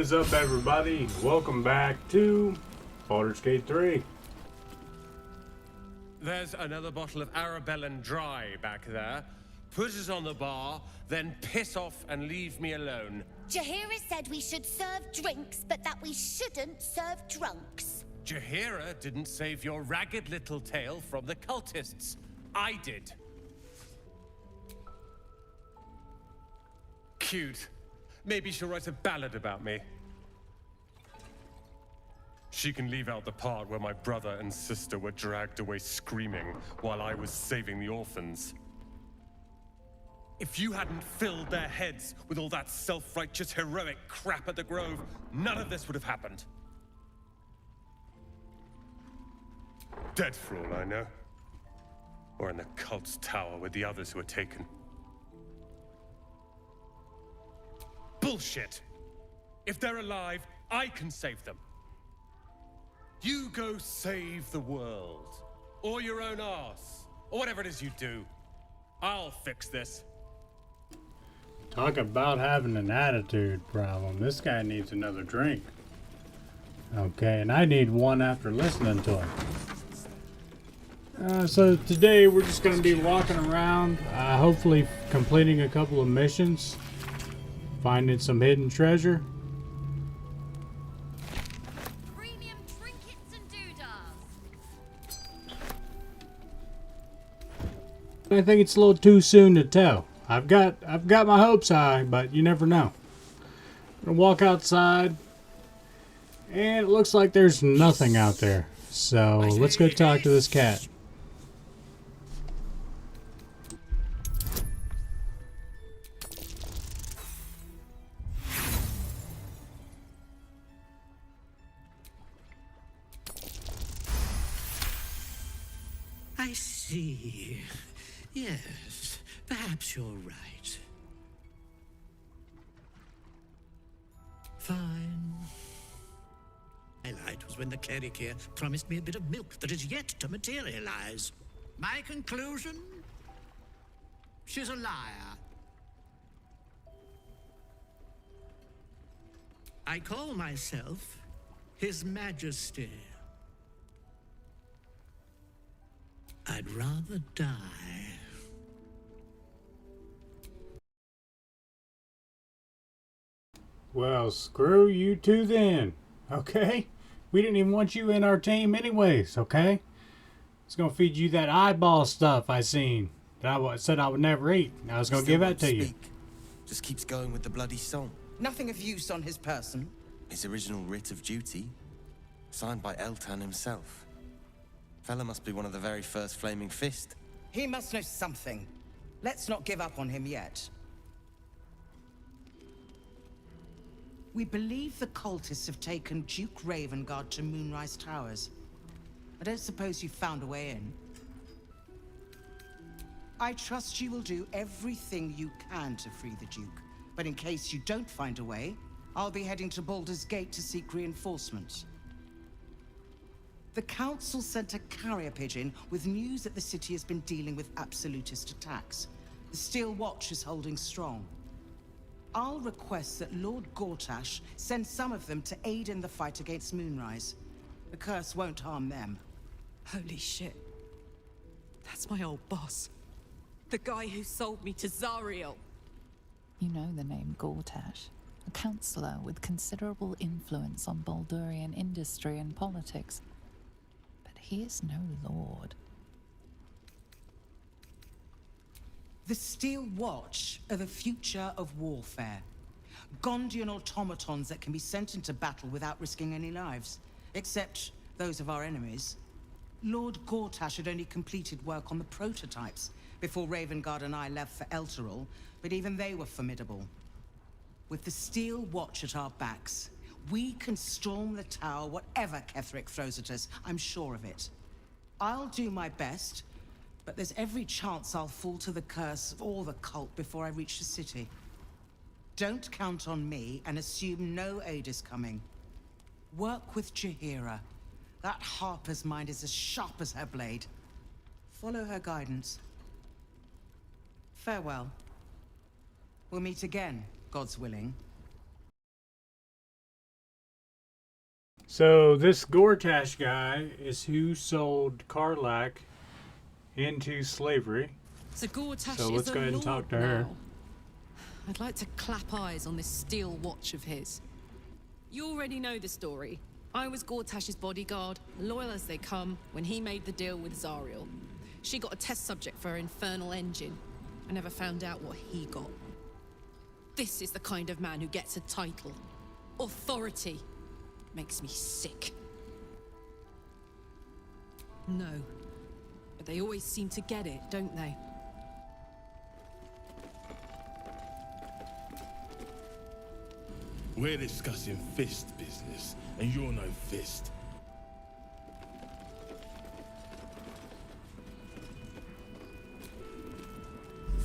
is up, everybody? Welcome back to Baldurs Gate 3. There's another bottle of Arabellan Dry back there. Put it on the bar, then piss off and leave me alone. Jaheira said we should serve drinks, but that we shouldn't serve drunks. Jaheira didn't save your ragged little tail from the cultists. I did. Cute. Maybe she'll write a ballad about me. She can leave out the part where my brother and sister were dragged away screaming while I was saving the orphans. If you hadn't filled their heads with all that self-righteous heroic crap at the Grove, none of this would have happened. Dead for all I know. Or in the cult's tower with the others who were taken. Bullshit! If they're alive, I can save them. You go save the world. Or your own arse. Or whatever it is you do. I'll fix this. Talk about having an attitude problem. This guy needs another drink. Okay, and I need one after listening to him. So today we're just going to be walking around, hopefully completing a couple of missions. Finding some hidden treasure. Premium trinkets and doodahs. I think it's a little too soon to tell. I've got my hopes high, but you never know. I'm gonna walk outside, and it looks like there's nothing out there. So let's go talk to this cat. I see. Yes, perhaps you're right. Fine. My light was when the cleric here promised me a bit of milk that is yet to materialize. My conclusion? She's a liar. I call myself His Majesty. I'd rather die. Well, screw you two then. Okay? We didn't even want you in our team anyways, okay? It's gonna feed you that eyeball stuff I seen that I said I would never eat. I was gonna give that to you. Just keeps going with the bloody song. Nothing of use on his person. His original writ of duty, signed by Eltan himself. Fella must be one of the very first Flaming Fist. He must know something. Let's not give up on him yet. We believe the cultists have taken Duke Ravengard to Moonrise Towers. I don't suppose you found a way in. I trust you will do everything you can to free the Duke. But in case you don't find a way, I'll be heading to Baldurs Gate to seek reinforcements. The Council sent a carrier pigeon with news that the city has been dealing with absolutist attacks. The Steel Watch is holding strong. I'll request that Lord Gortash send some of them to aid in the fight against Moonrise. The curse won't harm them. Holy shit. That's my old boss. The guy who sold me to Zariel. You know the name Gortash, a councillor with considerable influence on Baldurian industry and politics. He is no lord. The Steel Watch are the future of warfare. Gondian automatons that can be sent into battle without risking any lives. Except those of our enemies. Lord Gortash had only completed work on the prototypes before Ravengard and I left for Elturel, but even they were formidable. With the Steel Watch at our backs, we can storm the tower whatever Ketheric throws at us, I'm sure of it. I'll do my best, but there's every chance I'll fall to the curse or the cult before I reach the city. Don't count on me and assume no aid is coming. Work with Jaheira. That Harper's mind is as sharp as her blade. Follow her guidance. Farewell. We'll meet again, God's willing. So this Gortash guy is who sold Karlak into slavery. So Gortash So is let's a go ahead and lord talk to her. now. I'd like to clap eyes on this steel watch of his. You already know the story. I was Gortash's bodyguard, loyal as they come, when he made the deal with Zariel. She got a test subject for her infernal engine. I never found out what he got. This is the kind of man who gets a title. Authority. Makes me sick. No. But they always seem to get it, don't they? We're discussing fist business, and you're no fist.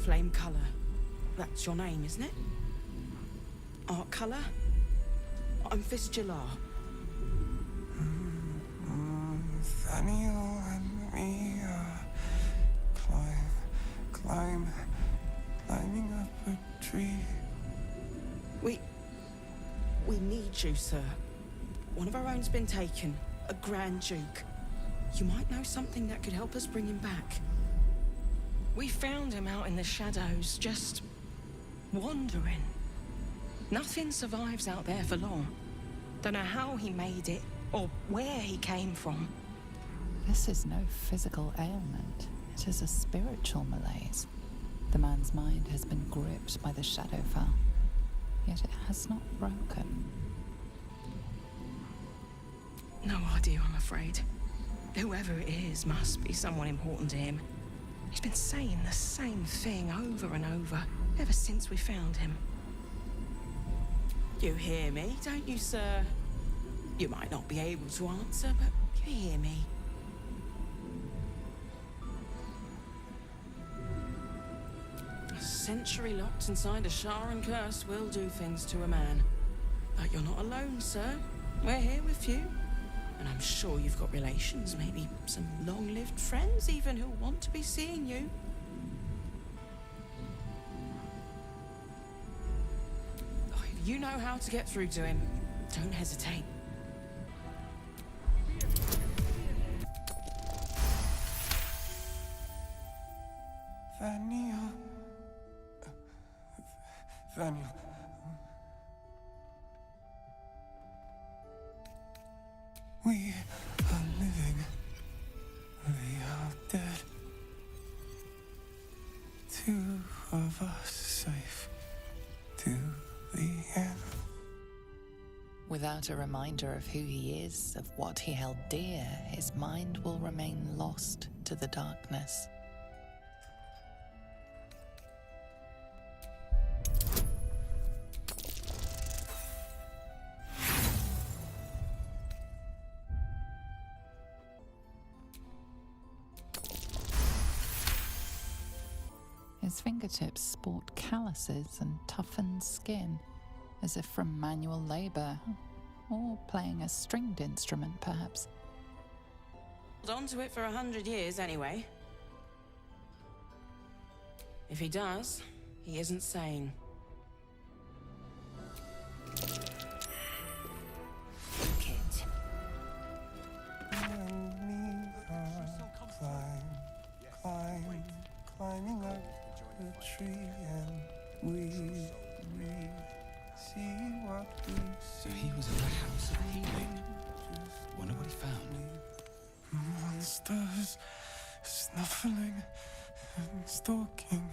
Flame color. That's your name, isn't it? Art color? I'm Fistula. Nathaniel and me climbing up a tree. We need you, sir. One of our own's been taken. A Grand Duke. You might know something that could help us bring him back. We found him out in the shadows, just wandering. Nothing survives out there for long. Don't know how he made it, or where he came from. This is no physical ailment. It is a spiritual malaise. The man's mind has been gripped by the Shadowfell, yet it has not broken. No idea, I'm afraid. Whoever it is must be someone important to him. He's been saying the same thing over and over, ever since we found him. You hear me, don't you, sir? You might not be able to answer, but you hear me. A century locked inside a Sharan curse will do things to a man. But you're not alone, sir. We're here with you. And I'm sure you've got relations, maybe some long-lived friends even who want to be seeing you. Oh, if you know how to get through to him, don't hesitate. Daniel. We are living. We are dead. Two of us safe to the end. Without a reminder of who he is, of what he held dear, his mind will remain lost to the darkness. His fingertips sport calluses and toughened skin, as if from manual labor, or playing a stringed instrument, perhaps. Hold on to it for 100 years, anyway. If he does, he isn't sane. Kit. And me climbing up the tree, and we see what we see. So he was in the House of Healing. Wonder what he found. Monsters snuffling and stalking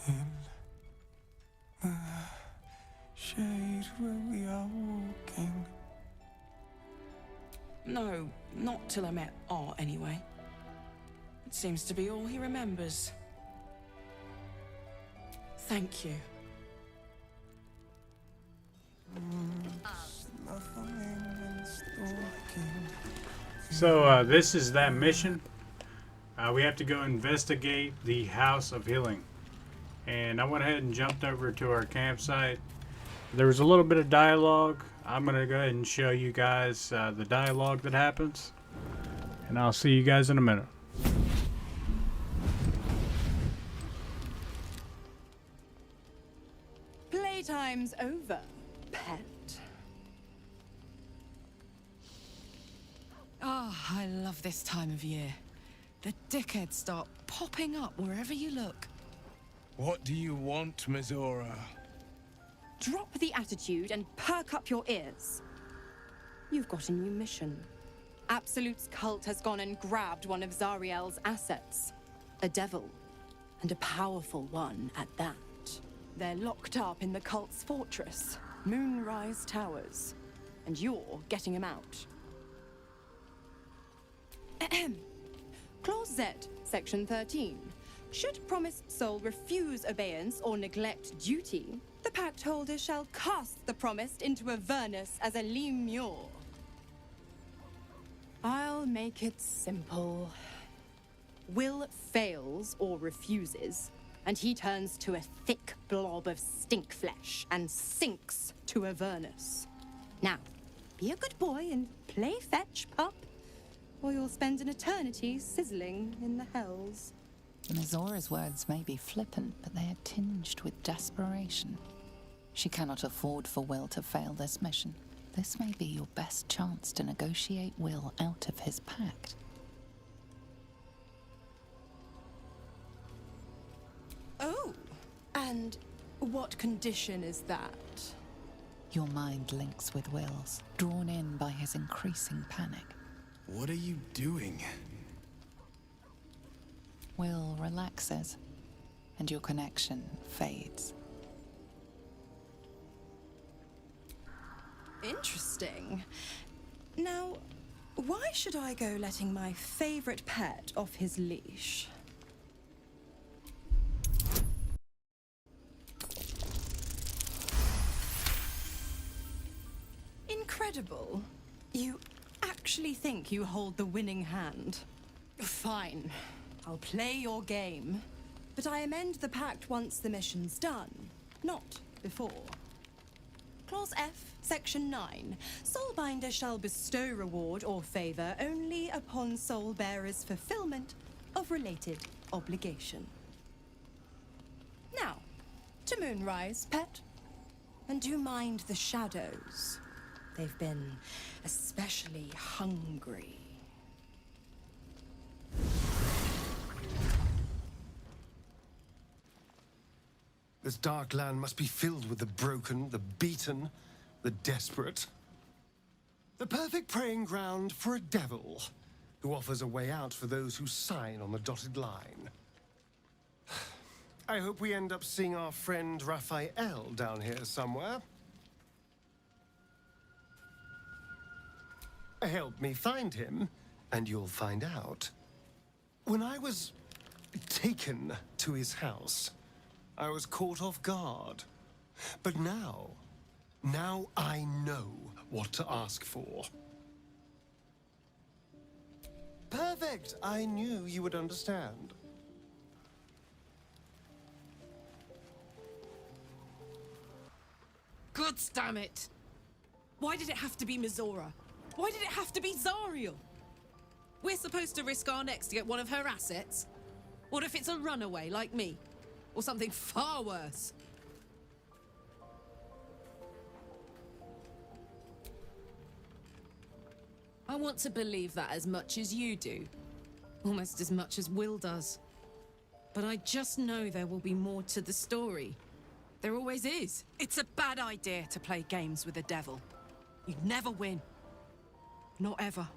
in the shade where we are walking. No, not till I met Art, anyway. It seems to be all he remembers. Thank you. Snuffling and stalking. So this is that mission. We have to go investigate the House of Healing. And I went ahead and jumped over to our campsite. There was a little bit of dialogue. I'm going to go ahead and show you guys the dialogue that happens. And I'll see you guys in a minute. Playtime's over, pet. Ah, I love this time of year. The dickheads start popping up wherever you look. What do you want, Mizora? Drop the attitude and perk up your ears. You've got a new mission. Absolute's cult has gone and grabbed one of Zariel's assets. A devil. And a powerful one at that. They're locked up in the cult's fortress, Moonrise Towers. And you're getting him out. Ahem. Clause Z, Section 13. Should promised soul refuse obeyance or neglect duty, the pact holder shall cast the promised into Avernus as a lemure. I'll make it simple. Will fails or refuses, and he turns to a thick blob of stink flesh and sinks to Avernus. Now, be a good boy and play fetch, pup, or you'll spend an eternity sizzling in the hells. Mizora's words may be flippant, but they are tinged with desperation. She cannot afford for Will to fail this mission. This may be your best chance to negotiate Will out of his pact. Oh, and what condition is that? Your mind links with Will's, drawn in by his increasing panic. What are you doing? Will relaxes, and your connection fades. Interesting. Now, why should I go letting my favorite pet off his leash? Incredible. You actually think you hold the winning hand? Fine. I'll play your game. But I amend the pact once the mission's done, not before. Clause F, Section 9. Soulbinder shall bestow reward or favor only upon soul bearer's fulfillment of related obligation. Now, to Moonrise, pet. And do mind the shadows. They've been especially hungry. This dark land must be filled with the broken, the beaten, the desperate. The perfect preying ground for a devil who offers a way out for those who sign on the dotted line. I hope we end up seeing our friend Raphael down here somewhere. Help me find him, and you'll find out. When I was taken to his house, I was caught off guard. But now I know what to ask for. Perfect! I knew you would understand. God damn it! Why did it have to be Mizora? Why did it have to be Zariel? We're supposed to risk our necks to get one of her assets? What if it's a runaway like me? Or something far worse? I want to believe that as much as you do. Almost as much as Will does. But I just know there will be more to the story. There always is. It's a bad idea to play games with the devil. You'd never win. Not ever.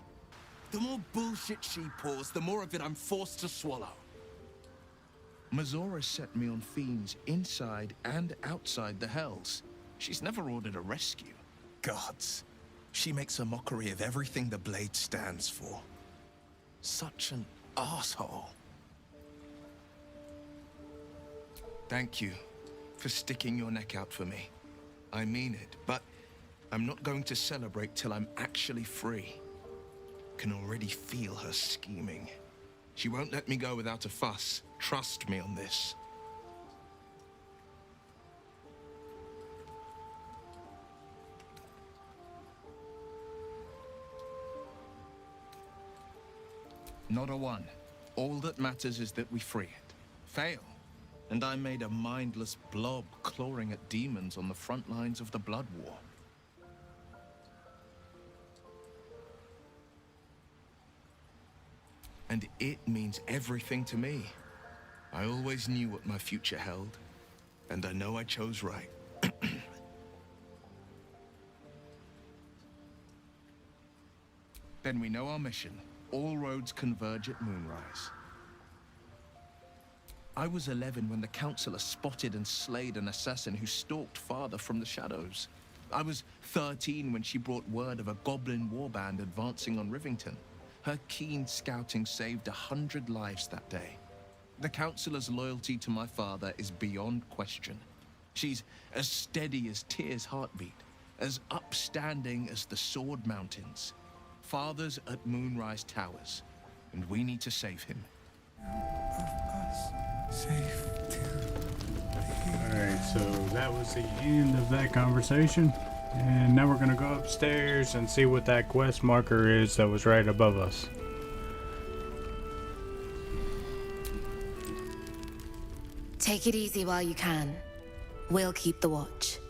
The more bullshit she pours, the more of it I'm forced to swallow. Mizora set me on fiends inside and outside the Hells. She's never ordered a rescue. Gods. She makes a mockery of everything the Blade stands for. Such an asshole. Thank you for sticking your neck out for me. I mean it, but I'm not going to celebrate till I'm actually free. Can already feel her scheming. She won't let me go without a fuss. Trust me on this. Not a one. All that matters is that we free it. Fail, and I'm made a mindless blob clawing at demons on the front lines of the Blood War. and it means everything to me. I always knew what my future held, and I know I chose right. Then we know our mission. All roads converge at moonrise. I was 11 when the Councillor spotted and slayed an assassin who stalked Father from the shadows. I was 13 when she brought word of a goblin warband advancing on Rivington. Her keen scouting saved 100 lives that day. The Councillor's loyalty to my father is beyond question. She's as steady as Tyr's heartbeat, as upstanding as the Sword Mountains. Father's at Moonrise Towers, and we need to save him. Alright, so that was the end of that conversation. And now we're going to go upstairs and see what that quest marker is that was right above us. Take it easy while you can. We'll keep the watch.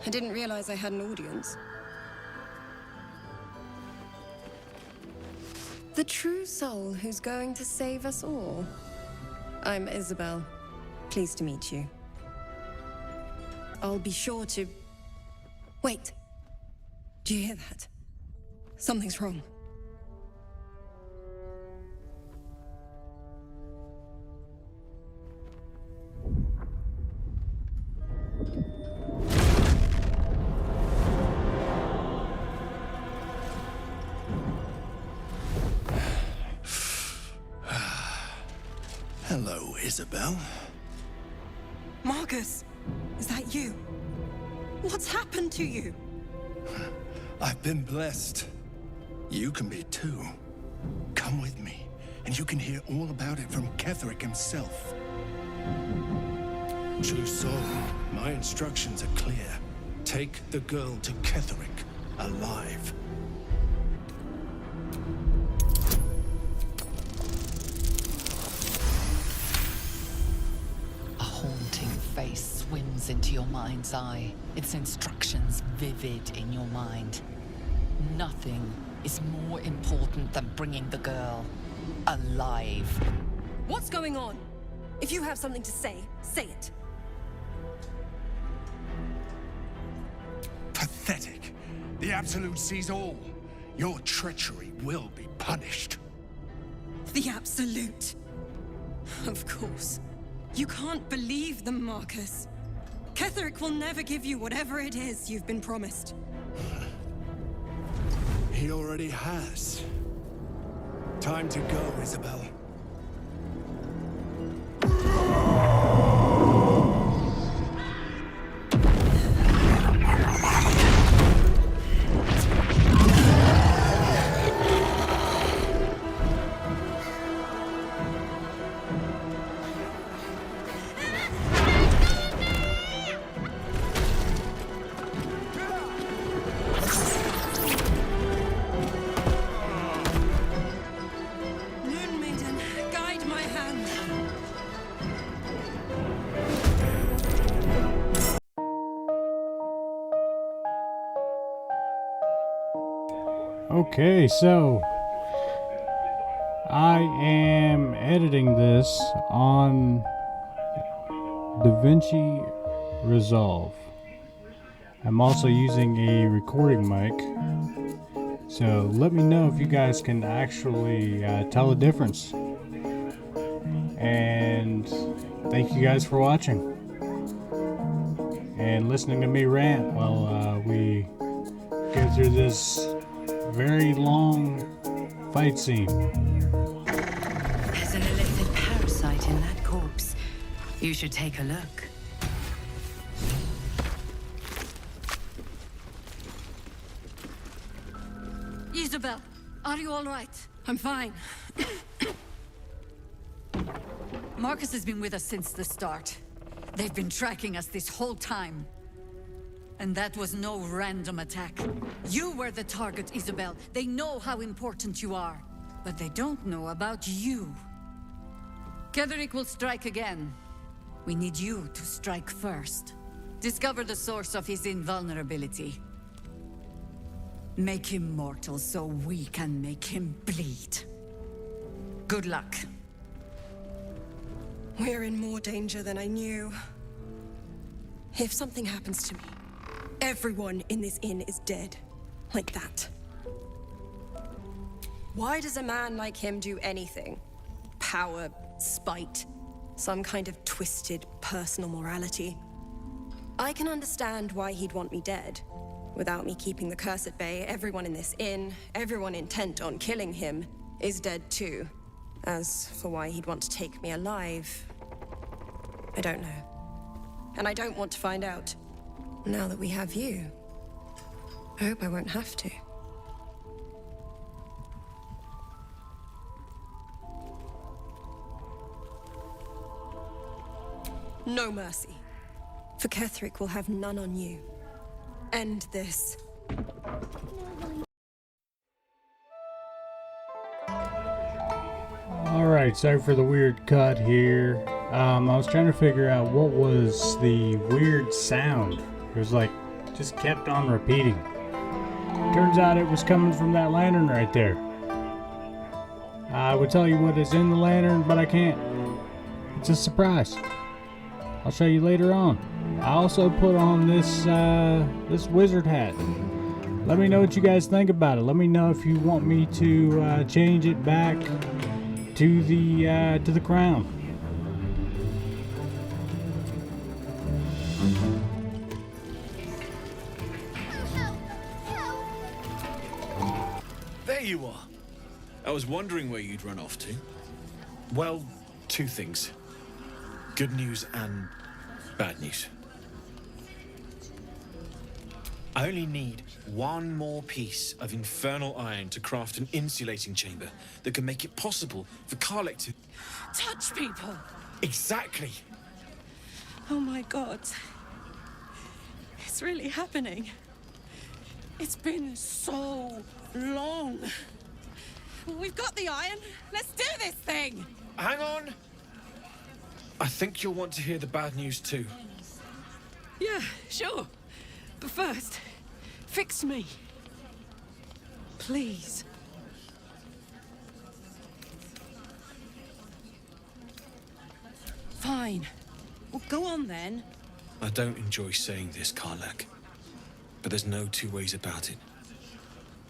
I didn't realize I had an audience. The true soul who's going to save us all. I'm Isabel. Pleased to meet you. I'll be sure to... Wait. Do you hear that? Something's wrong. Hello, Isabel. Marcus, is that you? What's happened to you? I've been blessed. You can be too. Come with me, and you can hear all about it from Ketheric himself. True soul, my instructions are clear. Take the girl to Ketheric, alive. Face swims into your mind's eye, its instructions vivid in your mind. Nothing is more important than bringing the girl alive. What's going on? If you have something to say, say it. Pathetic. The Absolute sees all. Your treachery will be punished. The Absolute. Of course. You can't believe them, Marcus. Ketheric will never give you whatever it is you've been promised. He already has. Time to go, Isabel. Okay, so I am editing this on DaVinci Resolve. I'm also using a recording mic, so let me know if you guys can actually tell the difference. And thank you guys for watching and listening to me rant while we go through this very long fight scene. There's an illicit parasite in that corpse. You should take a look. Isabel, are you all right? I'm fine. Marcus has been with us since the start. They've been tracking us this whole time. And that was no random attack. You were the target, Isabel. They know how important you are. But they don't know about you. Ketheric will strike again. We need you to strike first. Discover the source of his invulnerability. Make him mortal so we can make him bleed. Good luck. We're in more danger than I knew. If something happens to me, everyone in this inn is dead. Like that. Why does a man like him do anything? Power, spite, some kind of twisted personal morality. I can understand why he'd want me dead. Without me keeping the curse at bay, everyone in this inn, everyone intent on killing him, is dead too. As for why he'd want to take me alive, I don't know. And I don't want to find out. Now that we have you, I hope I won't have to. No mercy. For Ketheric will have none on you. End this. Alright, sorry for the weird cut here. I was trying to figure out what was the weird sound. It was like, just kept on repeating. Turns out it was coming from that lantern right there. I would tell you what is in the lantern, but I can't. It's a surprise. I'll show you later on. I also put on this this wizard hat. Let me know what you guys think about it. Let me know if you want me to change it back to the crown. There you are. I was wondering where you'd run off to. Well, two things. Good news and bad news. I only need one more piece of infernal iron to craft an insulating chamber that can make it possible for Karlek to... Touch people! Exactly! Oh my god. It's really happening. It's been so long. We've got the iron. Let's do this thing! Hang on! I think you'll want to hear the bad news too. Yeah, sure. But first, fix me. Please. Fine. Well, go on then. I don't enjoy saying this, Karlek, but there's no two ways about it.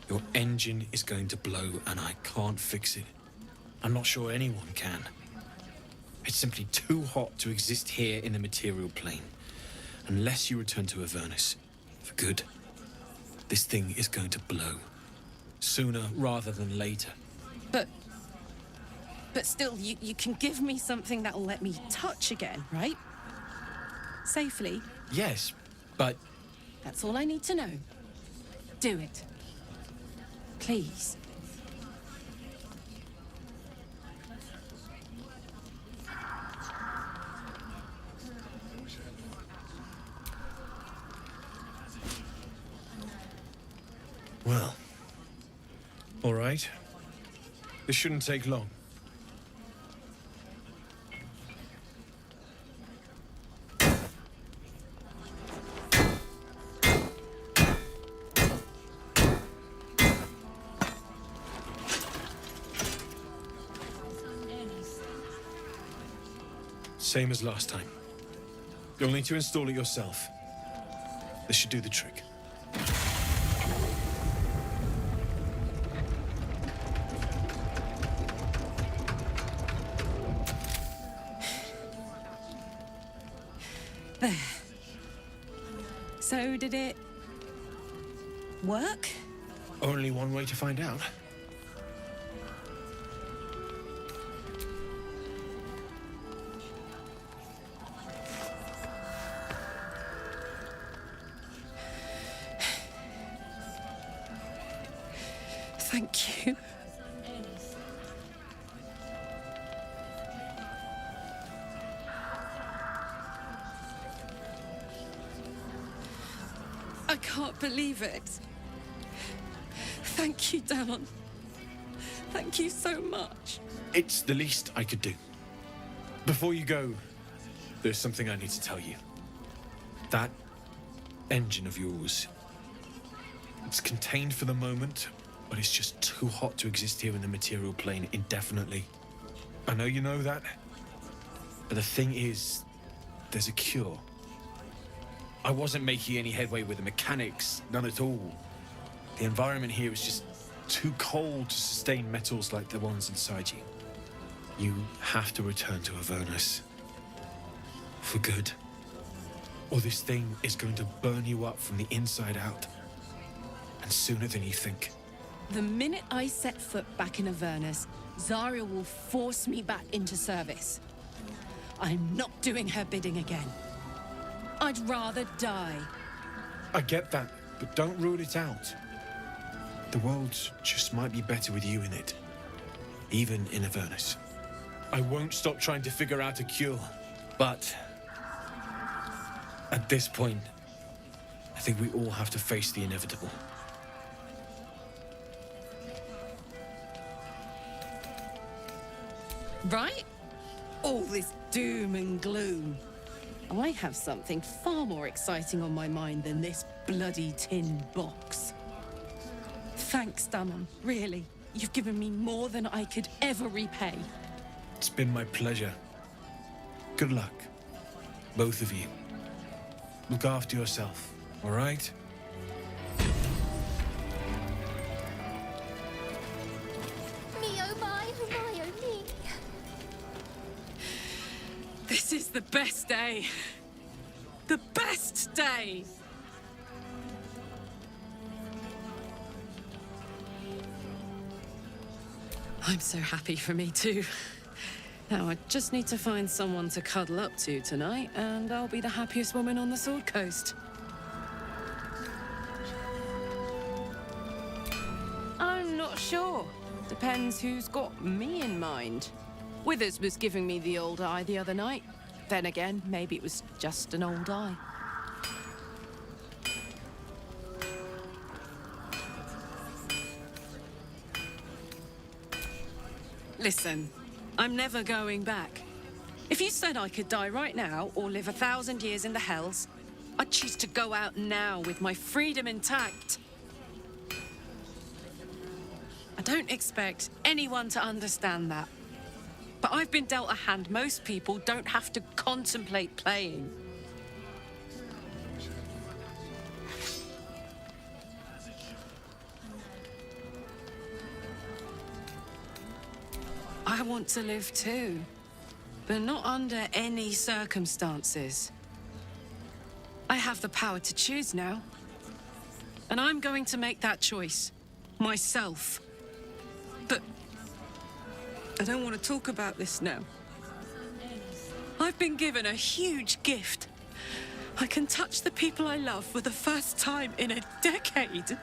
Your engine is going to blow and I can't fix it. I'm not sure anyone can. It's simply too hot to exist here in the material plane. Unless you return to Avernus, for good, this thing is going to blow. Sooner rather than later. But still, you can give me something that'll let me touch again, right? Safely. Yes, but... That's all I need to know. Do it. Please. Well, all right. This shouldn't take long. Same as last time. You'll need to install it yourself. This should do the trick. There. So, did it work? Only one way to find out. Thank you. I can't believe it. Thank you, Damon. Thank you so much. It's the least I could do. Before you go, there's something I need to tell you. That engine of yours, it's contained for the moment, but it's just too hot to exist here in the material plane indefinitely. I know you know that, but the thing is, there's a cure. I wasn't making any headway with the mechanics, none at all. The environment here is just too cold to sustain metals like the ones inside you. You have to return to Avernus. For good. Or this thing is going to burn you up from the inside out. And sooner than you think. The minute I set foot back in Avernus, Zarya will force me back into service. I'm not doing her bidding again. I'd rather die. I get that, but don't rule it out. The world just might be better with you in it. Even in Avernus. I won't stop trying to figure out a cure, but at this point, I think we all have to face the inevitable. Right? All this doom and gloom. I have something far more exciting on my mind than this bloody tin box. Thanks, Damon. Really. You've given me more than I could ever repay. It's been my pleasure. Good luck, both of you. Look after yourself, all right? Me, oh my, oh my, oh me. This is the best day. The best day! I'm so happy for me too. Now I just need to find someone to cuddle up to tonight, and I'll be the happiest woman on the Sword Coast. I'm not sure. Depends who's got me in mind. Withers was giving me the old eye the other night. Then again, maybe it was just an old eye. Listen, I'm never going back. If you said I could die right now or live 1,000 years in the Hells, I'd choose to go out now with my freedom intact. I don't expect anyone to understand that. But I've been dealt a hand most people don't have to contemplate playing. I want to live too, but not under any circumstances. I have the power to choose now, and I'm going to make that choice myself. But I don't want to talk about this now. I've been given a huge gift. I can touch the people I love for the first time in a decade.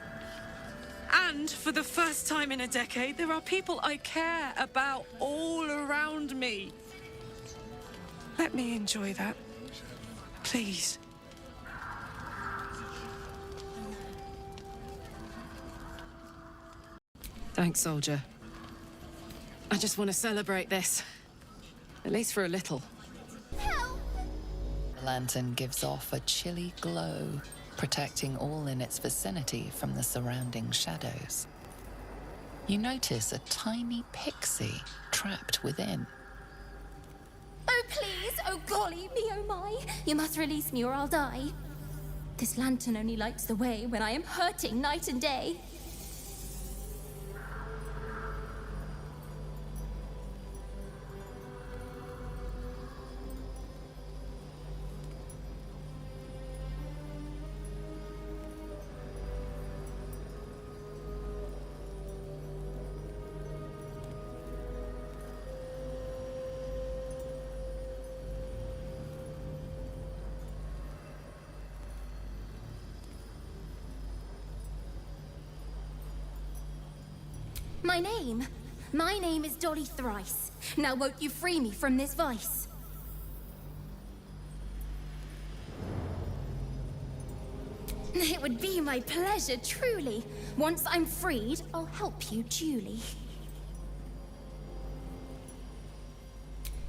And for the first time in a decade, there are people I care about all around me. Let me enjoy that, please. Thanks, soldier. I just want to celebrate this. At least for a little. The lantern gives off a chilly glow, protecting all in its vicinity from the surrounding shadows. You notice a tiny pixie trapped within. Oh, please, Oh golly me, oh my! You must release me or I'll die. This lantern only lights the way when I am hurting night and day. My name is Dolly Thrice. Now won't you free me from this vice? It would be my pleasure, truly. Once I'm freed, I'll help you duly.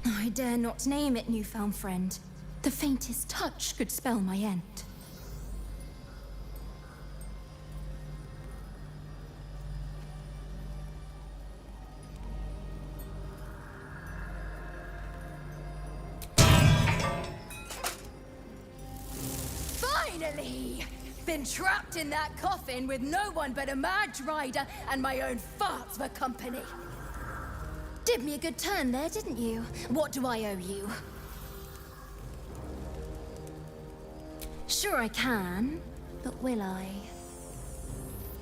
I dare not name it, newfound friend. The faintest touch could spell my end. Finally! Been trapped in that coffin with no one but a mad rider and my own farts for company. Did me a good turn there, didn't you? What do I owe you? Sure I can, but will I?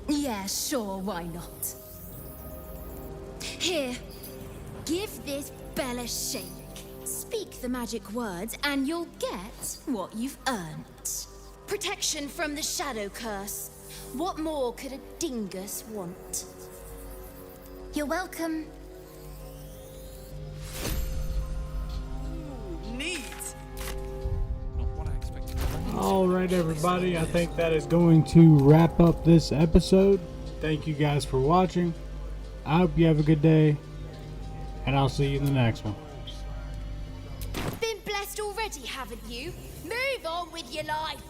Yeah, sure, why not? Here, give this bell a shake. Speak the magic words and you'll get what you've earned. Protection from the shadow curse. What more could a dingus want? You're welcome. Neat. Alright everybody, I think that is going to wrap up this episode. Thank you guys for watching. I hope you have a good day, and I'll see you in the next one. Been blessed already, haven't you? Move on with your life.